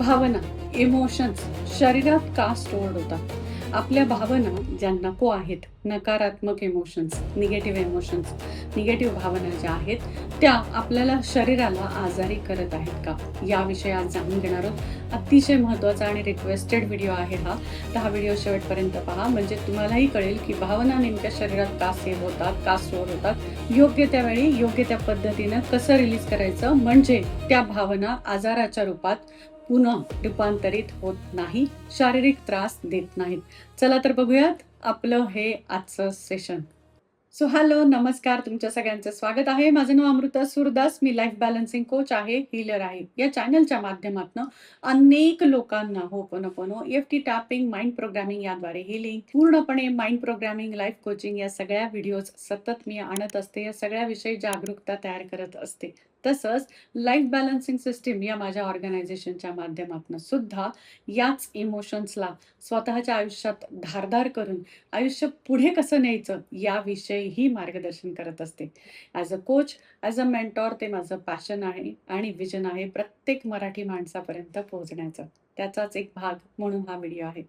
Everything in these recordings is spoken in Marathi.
भावना, इमोशन्स शरीरात का स्टोअर्ड होतात? आपल्या भावना ज्या नको आहेत, नकारात्मक इमोशन्स, निगेटिव्ह इमोशन्स, निगेटिव्ह भावना ज्या आहेत, त्या आपल्याला शरीराला आजारी करत आहेत का? याविषयी आज जाणून घेणार आहोत. अतिशय महत्त्वाचा आणि रिक्वेस्टेड व्हिडिओ आहे हा. तर हा व्हिडिओ शेवटपर्यंत पहा, म्हणजे तुम्हालाही कळेल की भावना नेमक्या शरीरात का सेव्ह होतात, का स्टोअर होतात, योग्य त्या वेळी, योग्य त्या पद्धतीनं कसं रिलीज करायचं, म्हणजे त्या भावना आजाराच्या रूपात पुन्हा रूपांतरित होत नाही, शारीरिक त्रास देत नाहीत. चला तर बघूयात आपलं हे आजचं सेशन. सो हॅलो, नमस्कार. तुमच्या सगळ्यांचं स्वागत आहे. माझं नाव अमृता सुरदास. मी लाईफ बॅलन्सिंग कोच आहे, हीलर आहे. या चॅनलच्या माध्यमातून अनेक लोकांना ho'oponopono, EFT tapping, mind programming याद्वारे हीलिंग, पूर्णपणे माइंड प्रोग्रामिंग, लाईफ कोचिंग या सगळ्या व्हिडिओज सतत मी आणत असते. या सगळ्याविषयी जागरूकता तयार करत असते. तसंच लाईफ बॅलन्सिंग सिस्टीम या माझ्या ऑर्गनायझेशनच्या माध्यमातून सुद्धा याच इमोशन्सला स्वतःच्या आयुष्यात धारदार करून आयुष्य पुढे कसं न्यायचं याविषयीही मार्गदर्शन करत असते. As a coach, as a mentor ते माझं पॅशन आहे आणि विजन आहे प्रत्येक मराठी माणसापर्यंत पोहोचण्याचं. त्याचाच एक भाग म्हणून हा व्हिडिओ आहे.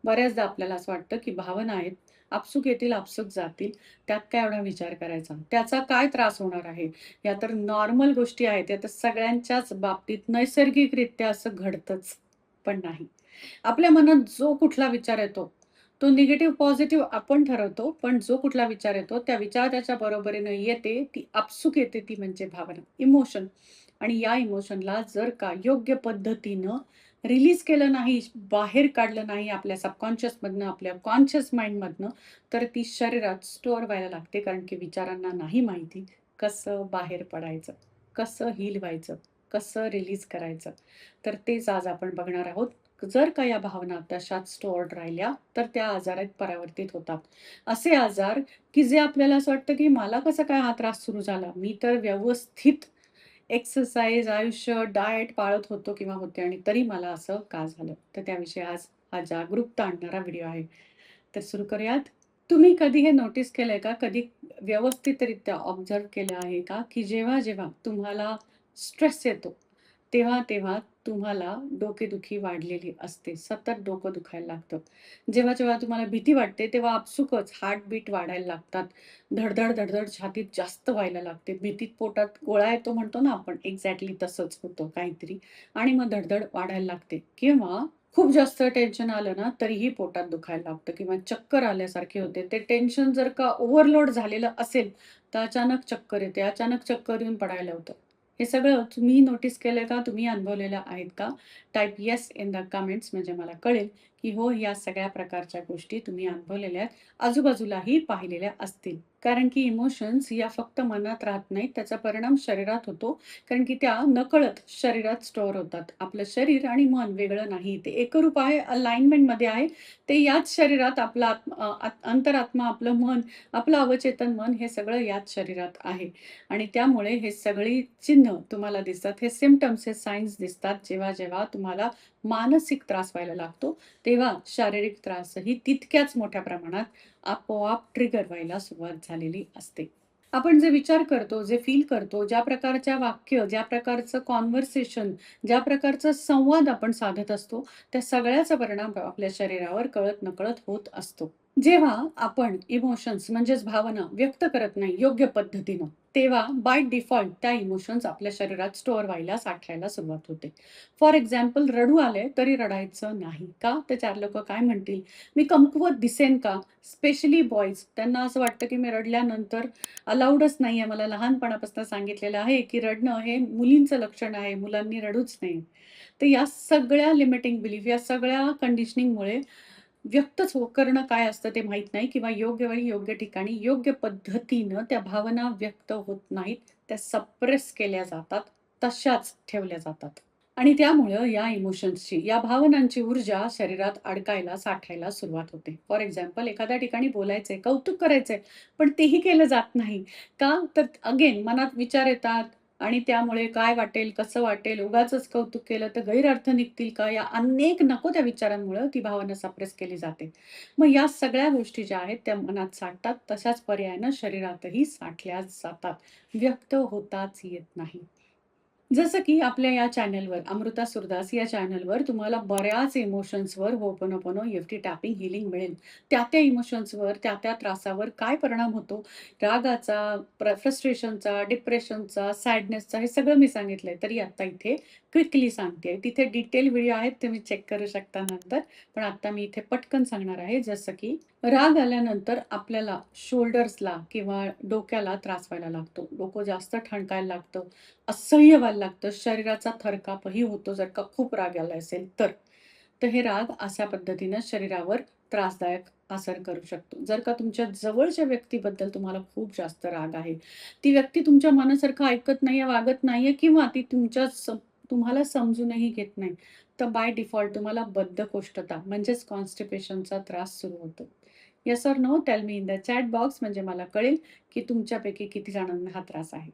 बऱ्याचदा आपल्याला असं वाटतं की भावना आहेत, आपसूक येतील, आपसूक जातील. त्यात काय एवढा विचार करायचा? त्याचा काय त्रास होणार आहे? या तर नॉर्मल गोष्टी आहेत. या तर सगळ्यांच्याच बाबतीत नैसर्गिकरित्या असं घडतंच पण नाही. आपल्या मनात जो कुठला विचार येतो, तो निगेटिव्ह, पॉझिटिव्ह आपण ठरवतो. पण जो कुठला विचार येतो, त्या विचार त्याच्या बरोबरीने येते, ती आपसूक येते, ती म्हणजे भावना, इमोशन. आणि या इमोशनला जर का योग्य पद्धतीनं रिलीज केलं नाही, बाहेर काढलं नाही आपल्या सबकॉन्शियसमधनं, आपल्या कॉन्शियस माइंडमधनं, तर ती शरीरात स्टोअर व्हायला लागते. कारण की विचारांना नाही माहिती कसं बाहेर पडायचं, कसं हील व्हायचं, कसं रिलीज करायचं. तर तेच आज आपण बघणार आहोत. जर का या भावना तशाच स्टोअर्ड राहिल्या, तर त्या आजारात परावर्तित होतात. असे आजार की जे आपल्याला असं वाटतं की मला कसा काय हा त्रास सुरू झाला? मी तर व्यवस्थित एक्सरसाइज, आयुष्य, डाएट पाळत होतो किंवा होते आणि तरी मला असं का झालं? तर त्याविषयी आज हा जागरूकता आणणारा व्हिडिओ आहे. तर सुरू करूयात. तुम्ही कधी हे नोटीस केलंय का? कधी व्यवस्थितरित्या ऑब्झर्व्ह केलं आहे का? की जेव्हा-जेव्हा तुम्हाला स्ट्रेस येतो, तेव्हा-तेव्हा तुम्हाला डोकेदुखी वाढलेली असते. सतत डोकं दुखायला लागतं. जेव्हा-जेव्हा तुम्हाला भीती वाटते, तेव्हा आपसुकच हार्टबीट वाढायला लागतात. धड-धड, धड छातीत जास्त व्हायला लागते. भीतीत पोटात गोळा येतो म्हणतो ना आपण, एक्झॅक्टली तसंच होतं काहीतरी आणि मग धड वाढायला लागते. किंवा खूप जास्त टेन्शन आलं ना, तरीही पोटात दुखायला लागतं किंवा चक्कर आल्यासारखे होते. ते टेन्शन जर का ओव्हरलोड झालेलं असेल, तर अचानक चक्कर येते. अचानक चक्कर येऊन पडायला होतं. हे सगळं तुम्ही नोटीस केलंय का? तुम्ही अनुभवलेलं आहेत का? Type yes in the comments, म्हणजे मला कळेल की हो, या सगळ्या प्रकारच्या गोष्टी तुम्ही अनुभवलेल्या आहेत. आजूबाजूलाही पाहिलेल्या असतील. कारण की इमोशन्स या फक्त मनात राहत नाहीत, त्याचा परिणाम शरीरात होतो. कारण की त्या नकळत शरीरात स्टोअर होतात. आपलं शरीर आणि मन वेगळं नाही. ते एकरूप आहे, अलाइनमेंटमध्ये आहे. ते याच शरीरात आपला अंतरात्मा, आपलं मन, आपलं अवचेतन मन हे सगळं याच शरीरात आहे. आणि त्यामुळे हे सगळी चिन्ह तुम्हाला दिसतात. हे सिम्प्टम्स, हे सायन्स दिसतात जेव्हा-जेव्हा तुम्हाला मानसिक त्रास व्हायला लागतो, तेव्हा शारीरिक त्रासही तितक्याच मोठ्या प्रमाणात आपोआप ट्रिगर व्हायला सुरुवात झालेली असते. आपण जे विचार करतो, जे फील करतो, ज्या प्रकारच्या वाक्य, ज्या प्रकारचं कन्व्हर्सेशन, ज्या प्रकारचा संवाद आपण साधत असतो, त्या सगळ्याचा परिणाम आपल्या शरीरावर कळत-नकळत होत असतो. जेव्हा आपण इमोशन्स म्हणजेच भावना व्यक्त करत नाही योग्य पद्धतीनं, तेव्हा बाय डिफॉल्ट त्या इमोशन्स आपल्या शरीरात स्टोअर व्हायला, साठायला सुरुवात होते. फॉर एक्झाम्पल, रडू आले तरी रडायचं नाही. का? तर 4 लोकं काय म्हणतील? मी कमकुवत दिसेन का? स्पेशली बॉयज, त्यांना असं वाटतं की मी रडल्यानंतर अलाउडच नाहीये. मला लहानपणापासून सांगितलेलं आहे की रडणं हे मुलींचं लक्षण आहे, मुलांनी रडूच नये. तर या सगळ्या लिमिटिंग बिलीफ, या सगळ्या कंडिशनिंगमुळे व्यक्तच करणं काय असतं ते माहीत नाही किंवा योग्य वेळी, योग्य ठिकाणी, योग्य पद्धतीनं त्या भावना व्यक्त होत नाहीत. त्या सप्रेस केल्या जातात, तशाच ठेवल्या जातात. आणि त्यामुळं या इमोशन्सची, या भावनांची ऊर्जा शरीरात अडकायला, साठायला सुरुवात होते. फॉर एक्झाम्पल, एखाद्या ठिकाणी बोलायचंय, कौतुक करायचंय, पण तेही केलं जात नाही. का? तर अगेन मनात विचार येतात आणि त्यामुळे काय वाटेल, कसं वाटेल, उगाचच कौतुक केलं तर गैरअर्थ निघतील का? या अनेक नको त्या विचारांमुळं ती भावना सप्रेस केली जाते. मग या सगळ्या गोष्टी ज्या आहेत त्या मनात साठतात, तशाच पर्यायानं शरीरातही साठल्या जातात. व्यक्त होताच येत नाही. जसं की आपल्या या चॅनलवर अमृता सुरदास या चॅनलवर तुम्हाला बऱ्याच इमोशन्सवर होपोनोपोनो EFT टॅपिंग हीलिंग मिळेल. त्या इमोशन्सवर, त्या त्रासावर काय परिणाम होतो, रागाचा, फ्रस्ट्रेशनचा, डिप्रेशनचा, सॅडनेसचा हे सगळं मी सांगितलंय. तरी आता इथे क्विकली सांगतेय. तिथे डिटेल व्हिडिओ आहेत तुम्ही चेक करू शकता नंतर. पण आता मी इथे पटकन सांगणार आहे. जसं की राग आल्यानंतर आपल्याला शोल्डर्सला किंवा डोक्याला त्रास व्हायला लागतो. डोकं जास्त ठणकायला लागतं. असह्य व्हायला लागतं. शरीराचा थरकापही होतो जर का खूप राग आला असेल तर. तर हे राग अशा पद्धतीनं शरीरावर त्रासदायक असर करू शकतो. जर का तुमच्या जवळच्या व्यक्तीबद्दल तुम्हाला खूप जास्त राग आहे, ती व्यक्ती तुमच्या मनासारखं ऐकत नाहीये, वागत नाहीये किंवा ती तुम्हाला समजूनही घेत नाही, तर बाय डिफॉल्ट तुम्हाला बद्धकोष्ठता म्हणजेच कॉन्स्टिपेशनचा त्रास सुरू होतो. Yes or no? Tell me in the chat box म्हणजे मला कळेल, की तुमच्यापैकी किती जणांना हा त्रास आहे.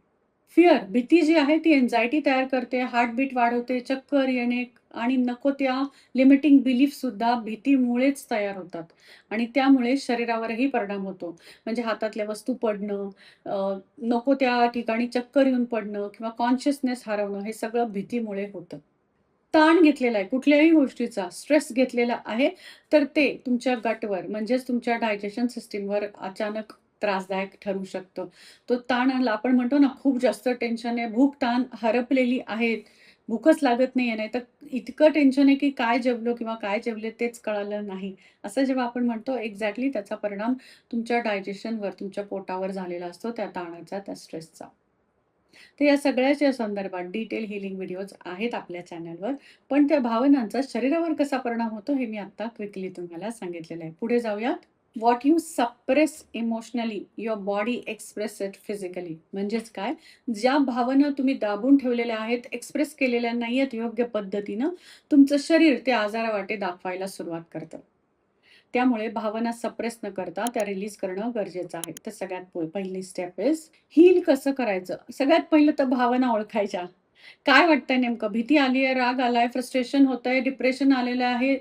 फिअर, भीती जी आहे ती अँक्झायटी तयार करते, हार्टबीट वाढवते, चक्कर येणे आणि नको त्या लिमिटिंग बिलीफसुद्धा भीतीमुळेच तयार होतात आणि त्यामुळे शरीरावरही परिणाम होतो. म्हणजे हातातल्या वस्तू पडणं, नको त्या ठिकाणी चक्कर येऊन पडणं किंवा कॉन्शियसनेस हरवणं हे सगळं भीतीमुळे होतं. ताण घेतलेला आहे कुठल्याही गोष्टीचा, स्ट्रेस घेतलेला आहे, तर ते तुमच्या गटवर म्हणजेच तुमच्या डायजेशन सिस्टमवर अचानक त्रासदायक ठरू शकतं. तो ताण आणला आपण म्हणतो ना, खूप जास्त टेन्शन आहे, भूक-ताण हरपलेली आहे, भूकच लागत नाहीये, नाहीतर इतकं टेन्शन आहे, की काय जेवलो किंवा काय जेवले तेच कळालं नाही. असं जेव्हा आपण म्हणतो एक्झॅक्टली त्याचा परिणाम तुमच्या डायजेशनवर, तुमच्या पोटावर झालेला असतो त्या ताणाचा, त्या स्ट्रेसचा. तर या सगळ्याच्या संदर्भात डिटेल हीलिंग व्हिडिओज आहेत आपल्या चॅनलवर. पण त्या भावनांचा शरीरावर कसा परिणाम होतो हे मी आता क्विकली तुम्हाला सांगितलेलं आहे. पुढे जाऊयात. What you suppress emotionally, your body express it physically. म्हणजेच काय? ज्या भावना तुम्ही दाबून ठेवलेल्या आहेत, एक्सप्रेस केलेल्या नाहीयेत योग्य पद्धतीनं, तुमचं शरीर त्या आजारावाटे दाखवायला सुरुवात करतं. त्यामुळे भावना सप्रेस न करता त्या रिलीज करणं गरजेचं आहे. तर सगळ्यात पहिली स्टेप इज हील कसं करायचं? सगळ्यात पहिलं तर भावना ओळखायच्या. काय वाटतंय नेमकं? भीती आली आहे, राग आलाय, फ्रस्ट्रेशन होतंय, डिप्रेशन आलेलं आहे,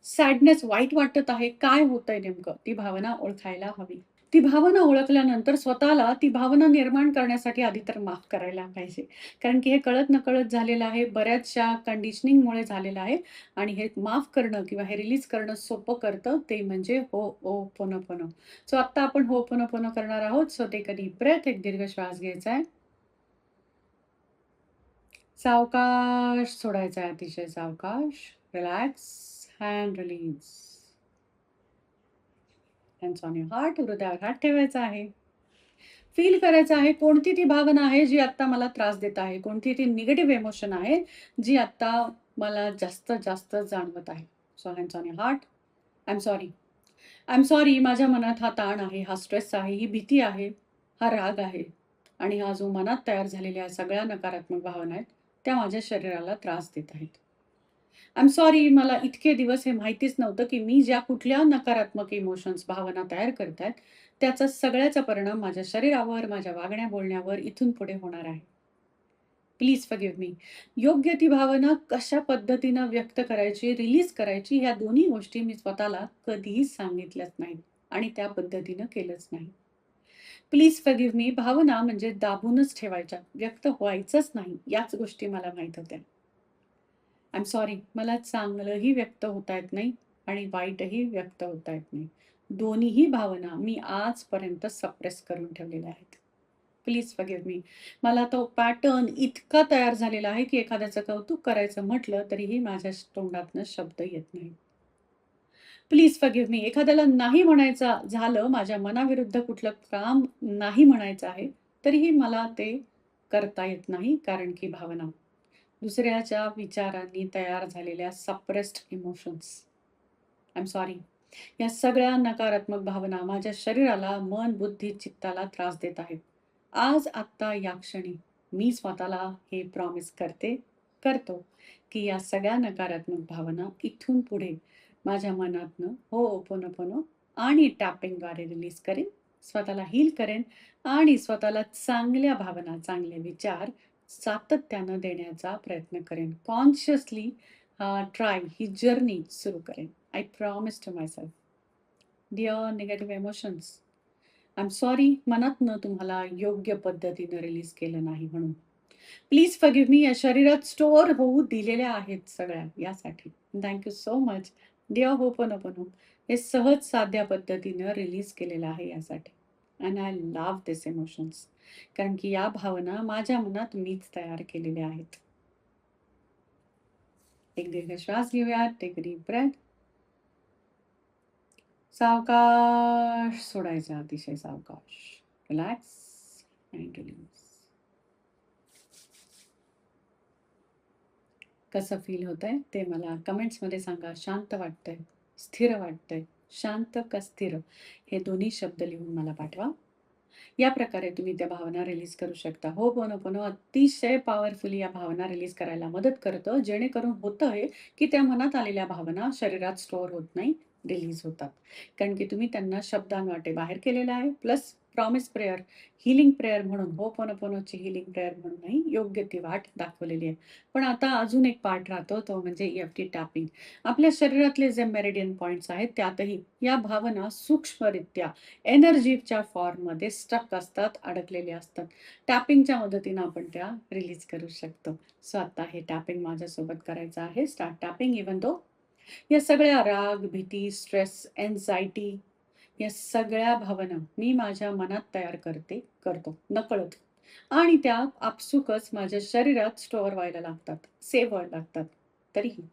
सॅडनेस वाईट वाटत आहे. काय होतंय नेमकं? ती भावना ओळखायला हवी. ती भावना ओळखल्यानंतर स्वतःला ती भावना निर्माण करण्यासाठी आधी तर माफ करायला पाहिजे. कारण की हे कळत-नकळत झालेलं आहे. बऱ्याचशा कंडिशनिंगमुळे झालेलं आहे आणि हे माफ करणं किंवा हे रिलीज करणं सोपं करतं ते म्हणजे होपोनोपोनो. सो आत्ता आपण होपोनोपोनो करणार आहोत. So take a deep breath. एक दीर्घ श्वास घ्यायचा आहे. सावकाश सोडायचा आहे. अतिशय सावकाश. Relax and release. Hands on your heart. हृदयावर हात ठेवायचा आहे. फील करायचं आहे, कोणती ती भावना आहे जी आत्ता मला त्रास देत आहे. कोणती ती निगेटिव्ह इमोशन आहे, जी आत्ता मला जास्त जाणवत आहे. So hands on your heart. I am sorry. I am sorry माझ्या मनात हा ताण आहे, हा स्ट्रेस आहे, ही भीती आहे, हा राग आहे आणि हा जो मनात तयार झालेल्या सगळ्या नकारात्मक भावना आहेत, त्या माझ्या शरीराला त्रास देत आहेत. आय एम सॉरी मला इतके दिवस हे माहितीच नव्हतं, की मी ज्या कुठल्या नकारात्मक इमोशन्स, भावना तयार करतायत, त्याचा सगळ्याचा परिणाम माझ्या शरीरावर, माझ्या वागण्या-बोलण्यावर इथून पुढे होणार आहे. प्लीज फॉरगिव्ह मी. योग्य ती भावना कशा पद्धतीनं व्यक्त करायची, रिलीज करायची, ह्या दोन्ही गोष्टी मी स्वतःला कधीही सांगितल्याच नाहीत आणि त्या पद्धतीनं केलंच नाही. प्लीज फॉरगिव्ह मी भावना म्हणजे दाबूनच ठेवायच्या, व्यक्त व्हायचंच नाही, याच गोष्टी मला माहीत होत्या. आय एम सॉरी मला चांगलंही व्यक्त होता येत नाही आणि वाईटही व्यक्त होता येत नाही. दोन्हीही भावना मी आजपर्यंत सप्रेस करून ठेवलेल्या आहेत. प्लीज फॉरगिव्ह मी. मला तो पॅटर्न इतका तयार झालेला आहे, की एखाद्याचं कौतुक करायचं म्हटलं, तरीही माझ्या तोंडातनं शब्द येत नाहीत. प्लीज फॉरगिव्ह मी. एखाद्याला नाही म्हणायचं झालं, माझ्या मनाविरुद्ध कुठलं काम नाही म्हणायचं आहे, तरीही मला ते करता येत नाही, कारण की भावना. दुसऱ्याच्या विचारांनी तयार झालेल्या suppressed emotions. I am sorry. या सगळ्या नकारात्मक भावना माझ्या शरीराला, मन, बुद्धी, चित्ताला त्रास देत आहेत. आज, आत्ता, या क्षणी मी स्वतःला हे प्रॉमिस करते, करतो, की या सगळ्या नकारात्मक भावना इथून पुढे माझ्या मनातनं होपोनोपोनो आणि टॅपिंगद्वारे रिलीज करेन. स्वतःला हील करेन आणि स्वतःला चांगल्या भावना, चांगले विचार सातत्यानं देण्याचा प्रयत्न करेन. कॉन्शियसली ट्राय ही जर्नी सुरू करेन. I promise to myself. Dear negative emotions, I am sorry मनातनं तुम्हाला योग्य पद्धतीनं रिलीज केलं नाही म्हणून. Please forgive me. या शरीरात स्टोअर होऊ दिलेल्या आहेत सगळ्या यासाठी. Thank so much. Dear ho'oponopono. हे सहज साध्या पद्धतीनं रिलीज केलेलं आहे यासाठी. And I love this emotions. कारण की या भावना माझ्या मनात मीच तयार केलेल्या आहेत. एक दीर्घ श्वास घेऊया. Take a deep breath. सावकाश सोडायचा, अतिशय सावकाश. Relax and release. कसं फील होतंय ते मला कमेंट्समध्ये सांगा. शांत वाटतंय, स्थिर वाटतंय, शांत का स्थिर, हे दोन्ही शब्द लिहून मला पाठवा. या प्रकारे तुम्ही त्या भावना रिलीज करू शकता. होपोनोपोनो अतिशय पॉवरफुली या भावना रिलीज करायला मदत करतं. जेणेकरून होतं हे, की त्या मनात आलेल्या भावना शरीरात स्टोअर होत नाही, रिलीज होतात. कारण की तुम्ही त्यांना शब्दांवाटे बाहेर केलेलं आहे. Plus promise prayer, healing prayer म्हणून, होपोनोपोनोची हीलिंग प्रेयर म्हणूनही योग्य ती वाट दाखवलेली आहे. पण आता अजून एक पार्ट राहतो, तो म्हणजे EFT टॅपिंग. आपल्या शरीरातले जे मेरिडियन पॉइंट्स आहेत, त्यातही या भावना सूक्ष्मरित्या एनर्जीच्या फॉर्ममध्ये स्टक असतात, अडकलेले असतात. टॅपिंगच्या मदतीनं आपण त्या रिलीज करू शकतो. सो आता हे टॅपिंग माझ्यासोबत करायचं आहे. Start tapping. इव्हन दो या सगळ्या राग, भीती, स्ट्रेस, एन्झायटी, या सगळ्या भावना मी माझ्या मनात तयार करतो नकळत. आणि त्या आपसुकच माझ्या शरीरात स्टोअर व्हायला लागतात, सेव्ह व्हायला लागतात. तरीही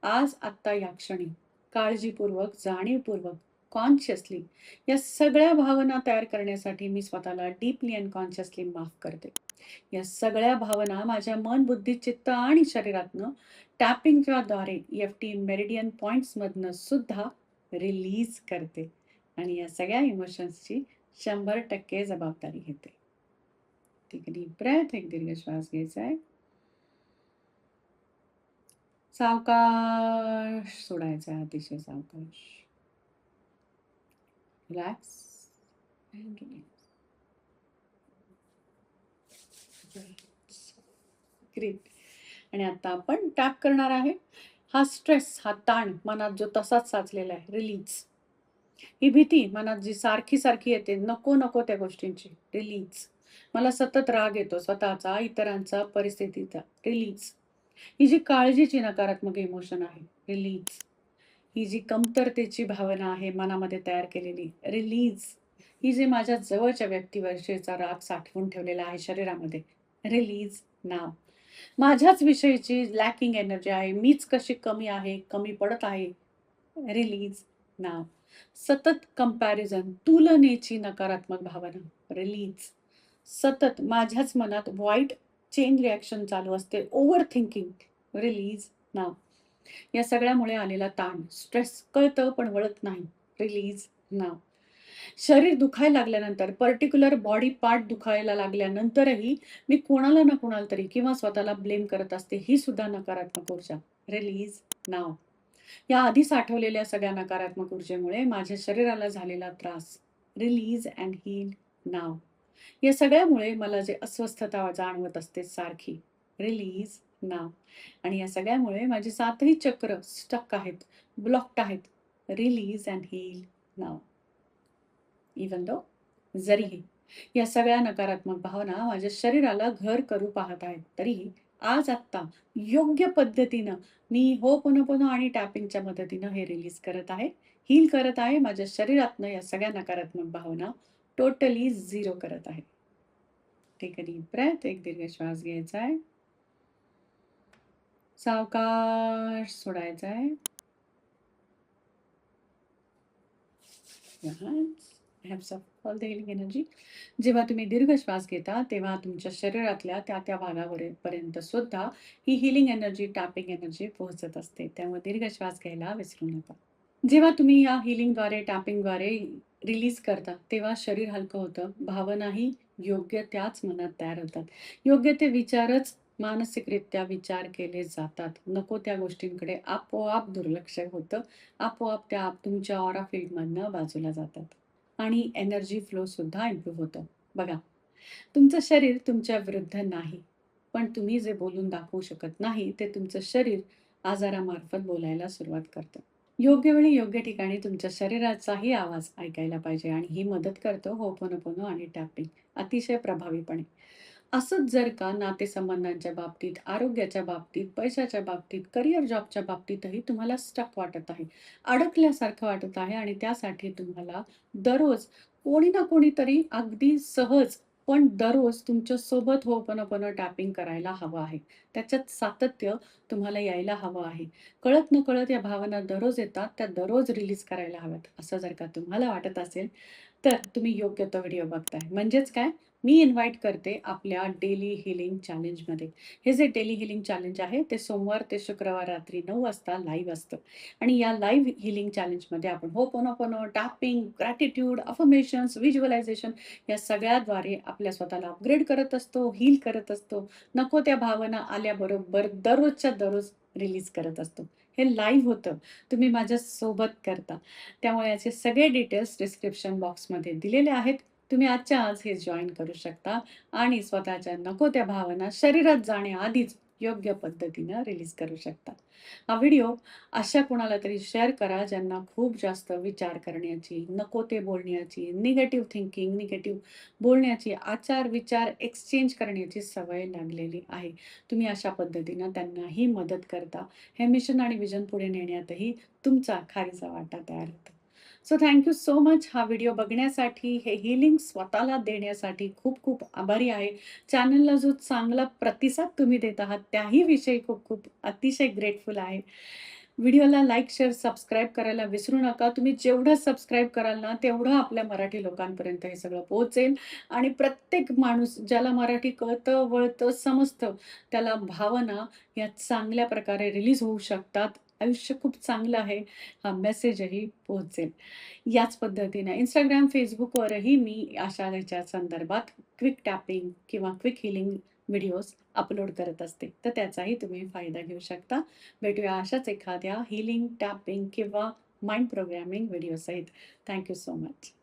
आज आत्ता या क्षणी काळजीपूर्वक, जाणीवपूर्वक, कॉन्शियसली या सगळ्या भावना तयार करण्यासाठी मी स्वतःला डीपली अँड कॉन्शियसली माफ करते. या सगळ्या भावना माझ्या मन, बुद्धी, चित्त आणि शरीरातनं टॅपिंगच्या द्वारे EFT मेरिडियन पॉइंट्समधनं सुद्धा रिलीज करते. आणि या सगळ्या इमोशन्सची 100% जबाबदारी घेते. Take a deep breath. एक दीर्घ श्वास घ्यायचा आहे. सावकाश सोडायचा आहे, अतिशय सावकाश. Relax and release. ग्रेट. आणि आता आपण टॅप करणार आहे. हा स्ट्रेस, हा ताण मनात जो तसाच साचलेला आहे, रिलीज. ही भीती मनात जी सारखी सारखी येते, नको नको त्या गोष्टींची, रिलीज. मला सतत राग येतो स्वतःचा, इतरांचा, परिस्थितीचा, रिलीज. ही जी काळजीची नकारात्मक इमोशन आहे, रिलीज. ही जी कमतरतेची भावना आहे मनामध्ये तयार केलेली, रिलीज. ही जी माझ्या जवळच्या व्यक्तीविषयीचा राग साठवून ठेवलेला आहे शरीरामध्ये, रिलीज नाव. माझ्याच विषयीची लॅकिंग एनर्जी आहे, मीच कशी कमी आहे, कमी पडत आहे, रिलीज नाव. सतत कंपॅरिझन, तुलनेची नकारात्मक भावना, रिलीज. सतत माझ्याच मनात वाईट चेन रिॲक्शन चालू असते, ओव्हर थिंकिंग, रिलीज नाव. या सगळ्यामुळे आलेला ताण, स्ट्रेस कळतं पण वळत नाही, रिलीज नाव. शरीर दुखायला लागल्यानंतर, पर्टिक्युलर बॉडी पार्ट दुखायला लागल्यानंतरही मी कोणाला ना कोणाला तरी किंवा स्वतःला ब्लेम करत असते, ही सुद्धा नकारात्मक ऊर्जा, रिलीज नाव. या आधी साठवलेल्या सगळ्या नकारात्मक ऊर्जेमुळे माझ्या शरीराला झालेला त्रास, रिलीज अँड हील नाव. या सगळ्यामुळे मला जे अस्वस्थता जाणवत असते सारखी, रिलीज नाव. आणि या सगळ्यामुळे माझे 7ही चक्र स्टक आहेत, ब्लॉक्ड आहेत, release and heal now. Even though जरीही या सगळ्या नकारात्मक भावना माझ्या शरीराला घर करू पाहत आहेत, तरीही आज आत्ता योग्य पद्धतीनं मी होपोनोपोनो आणि टॅपिंगच्या मदतीनं हे रिलीज करत आहे, हील करत आहे. माझ्या शरीरातनं या सगळ्या नकारात्मक भावना टोटली झिरो करत आहे. Take a deep breath. एक दीर्घ श्वास घ्यायचा आहे. सावकाश सोडायचा आहे. All the healing energy. जेव्हा तुम्ही दीर्घ श्वास घेता तेव्हा तुमच्या शरीरातल्या त्या त्या भागापर्यंत सुद्धा ही हिलिंग एनर्जी, टॅपिंग एनर्जी पोहोचत असते. त्यामुळे दीर्घ श्वास घ्यायला विसरू नका. जेव्हा तुम्ही या हिलिंगद्वारे, टॅपिंगद्वारे रिलीज करता, तेव्हा शरीर हलकं होतं, भावनाही योग्य त्याच मनात तयार होतात. योग्य ते विचारच मानसिकरित्या विचार केले जातात. नको त्या गोष्टींकडे आपोआप दुर्लक्ष होतं. आपोआप त्या तुमच्या ऑरा फील्डमधनं बाजूला जातात. आणि एनर्जी फ्लो सुद्धा इम्प्रूव्ह होतं. बघा, तुमचं शरीर तुमच्या विरुद्ध नाही. पण तुम्ही जे बोलून दाखवू शकत नाही, ते तुमचं शरीर आजारामार्फत बोलायला सुरुवात करतं. योग्य वेळी योग्य ठिकाणी तुमच्या शरीराचाही आवाज ऐकायला पाहिजे आणि ही मदत करतो होपोनोपोनो आणि टॅपिंग अतिशय प्रभावीपणे. असंच जर का नातेसंबंधांच्या बाबतीत, आरोग्याच्या बाबतीत, पैशाच्या बाबतीत, करिअर जॉबच्या बाबतीतही तुम्हाला स्टक वाटत आहे, अडकल्यासारखं वाटत आहे आणि त्यासाठी तुम्हाला दररोज कोणी ना कोणीतरी अगदी सहज पण दररोज तुमच्या सोबत होपनोपनो टॅपिंग करायला हवं आहे. त्याच्यात सातत्य तुम्हाला यायला हवं आहे. कळत-नकळत या भावना दररोज येतात, त्या दररोज रिलीज करायला हव्यात. असं जर का तुम्हाला वाटत असेल, तर तुम्ही योग्य तो व्हिडिओ बघताय. म्हणजेच काय, मी इन्व्हाईट करते आपल्या डेली हीलिंग चॅलेंजमध्ये. हे जे डेली हीलिंग चॅलेंज आहे, ते सोमवार ते शुक्रवार रात्री 9 वाजता लाईव्ह असतं आणि या लाईव्ह हीलिंग चॅलेंजमध्ये आपण ho'oponopono, tapping, gratitude, affirmations, visualisation या सगळ्याद्वारे आपल्या स्वतःला अपग्रेड करत असतो, हील करत असतो. नको त्या भावना आल्याबरोबर दररोजच्या दररोज रिलीज करत असतो. हे लाईव्ह होतं. तुम्ही माझ्यासोबत करता. त्यामुळे याचे सगळे डिटेल्स डिस्क्रिप्शन बॉक्समध्ये दिलेले आहेत. तुम्ही आजच्या आज हे जॉइन करू शकता आणि स्वतःच्या नको त्या भावना शरीरात जाण्याआधीच योग्य पद्धतीनं रिलीज करू शकता. हा व्हिडिओ अशा कोणाला तरी शेअर करा, ज्यांना खूप जास्त विचार करण्याची, नको ते बोलण्याची, निगेटिव्ह थिंकिंग, निगेटिव्ह बोलण्याची, आचार-विचार एक्सचेंज करण्याची सवय लागलेली आहे. तुम्ही अशा पद्धतीनं त्यांनाही मदत करता. हे मिशन आणि व्हिजन पुढे नेण्यातही तुमचा खारीचा वाटा तयार होतो. So thank you so much. हा व्हिडिओ बघण्यासाठी, हे हीलिंग स्वतःला देण्यासाठी खूप खूप आभारी आहे. चॅनलला जो चांगला प्रतिसाद तुम्ही देत आहात, त्याही विषयी खूप खूप अतिशय ग्रेटफुल आहे. व्हिडिओला लाईक, शेअर, सबस्क्राईब करायला विसरू नका. तुम्ही जेवढं सबस्क्राईब कराल ना, तेवढं आपल्या मराठी लोकांपर्यंत हे सगळं पोहोचेल आणि प्रत्येक माणूस ज्याला मराठी कळतं, वळतं, समजतं, त्याला भावना या चांगल्या प्रकारे रिलीज होऊ शकतात. आयुष्य खूप चांगलं आहे, हा मेसेजही पोहोचेल. याच पद्धतीने Instagram, Facebookवरही मी अशा ह्याच्या संदर्भात क्विक टॅपिंग किंवा क्विक हीलिंग व्हिडिओज अपलोड करत असते. तर त्याचाही तुम्ही फायदा घेऊ शकता. भेटूया अशाच एखाद्या हीलिंग, टॅपिंग किंवा माइंड प्रोग्रामिंग व्हिडिओसहित. Thank you so much.